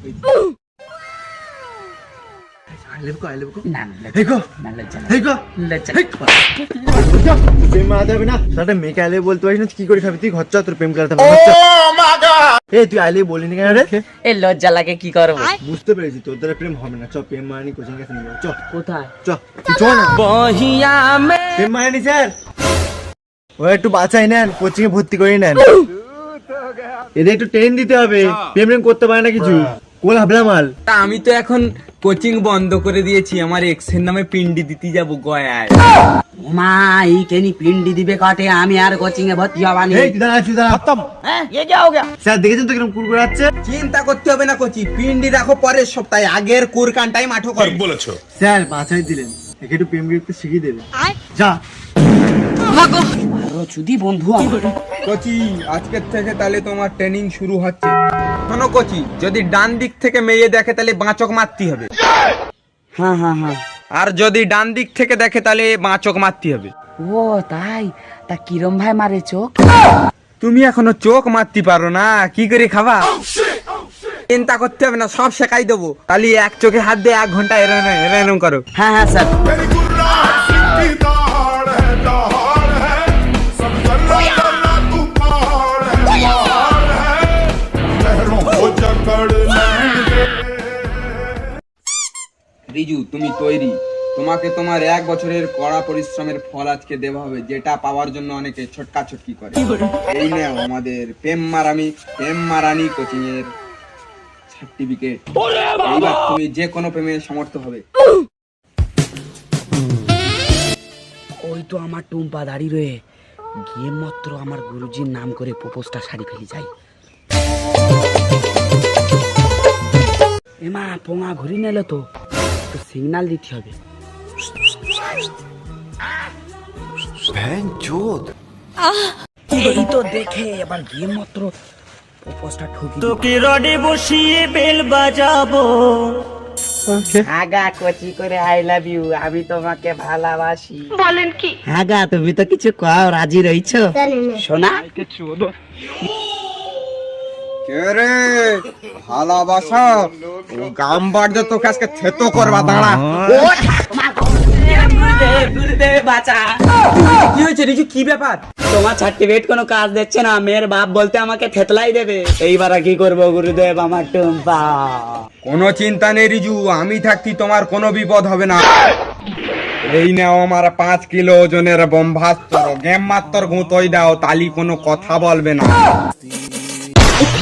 মেয়েকে বলতে পারিস না কি করে খাবি তুই? খরচা তোর প্রেম করতে তুই আইলে বলি না কেন রে? এই লজ্জা লাগে কি করবো? বুঝতে পেরেছি তোর দ্বারা প্রেম হবে না। চ প্রেম মারানি কোচিং ক্লাসে নিয়ে চ। কোথায়? চ না প্রেম মারানি স্যার ও একটু বাঁচাই নেন, কোচিং এ ভর্তি করে নেন। এদের একটু ট্রেন দিতে হবে, প্রেম করতে পারে না কিছু। কোল হাবলা মাল। আমি তো এখন কোচিং বন্ধ করে দিয়েছি, আমার এক্স এর নামে পিন্ডি দিতে যাবো গয়ায়। মা এই কেনি পিন্ডি দিবে কাটে, আমি আর কোচিং এ ভর্তি হবানি। এই দাঁড়া খতম। হ্যাঁ ये क्या हो गया? স্যার দেখেছেন তো কিরকম কুরকুর আছে। চিন্তা করতে হবে না কোচি, পিন্ডি রাখো পরের সপ্তাহে, আগের কুরকান টাইম আঠো করো। বলেছো স্যার বাঁচাই দিলেন, একে একটু প্রেম করতে শিখিয়ে দেবে। যা আরো চুদি বন্ধু কোচি আজকের থেকে তাহলে তোমার ট্রেনিং শুরু হচ্ছে। শোনো কোচি, যদি ডান দিক থেকে মেয়ে দেখে তাহলে বাঁচক মারতে হবে। হ্যাঁ হ্যাঁ হ্যাঁ। আর যদি ডান দিক থেকে দেখে তাহলে বাঁচক মারতে হবে। ও তাই? তা কিরম ভাই মারে চোখ? তুমি এখনো চোখ মারতে পারো না, কি করে খাবা? চিন্তা করতে হবে না, সব শেখাই দেবো। তাহলে এক চোখে হাত দিয়ে 1 ঘন্টা এরম করো। হ্যাঁ হ্যাঁ স্যার। রিজু তুমি তৈরি? তোমাকে তোমার 1 বছরের কড়া পরিশ্রমের ফল আজকে দেওয়া হবে, যেটা পাওয়ার জন্য অনেকে ছোটকা ছোটকি করে। এই নাও আমাদের প্রেম মারানি কোচিং এর সার্টিফিকেট। এইবার তুমি যে কোনো প্রেমে সমর্থ হবে। ওই তো আমার টুম্পা দাঁড়ি রয়ে গিয়ে মাত্র আমার গুরুজির নাম করে প্রপোজটা সারি ফেলে যাই। এমা পোঙা ঘুরি নিল তো সিগন্যাল দিতে হবে। এই তো দেখে এবার গিয়ে মাত্র প্রপোজটা ঠুকি তোকে রডে বসিয়ে বেল বাজাবো। আগা কচি করে আই লাভ ইউ, আমি তোমাকে ভালোবাসি। বলেন কি? আগা তুমি তো কিছু কও, রাজি রইছো? শোনা কে রে ভালোবাসা ও গাম বাড়তে তোকে আজকে থেতো করবা। দাঁড়া। কি হয়েছে রিজু, কি ব্যাপার? তোমার সার্টিফিকেট কোনো কাজ দিচ্ছে না, মেয়ের বাপ বলতে আমাকে থেতলাই দেবে। এইবার কি করবো গুরুদেব আমার টুম্পা? কোনো চিন্তা নেই রিজু, আমি থাকতে তোমার কোনো বিপদ হবে না। এই নাও আমার 5 কিলো ওজনের ব্রহ্মাস্ত্র, গেম মাত্র গুঁতোই দাও, তালি কোনো কথা বলবে না।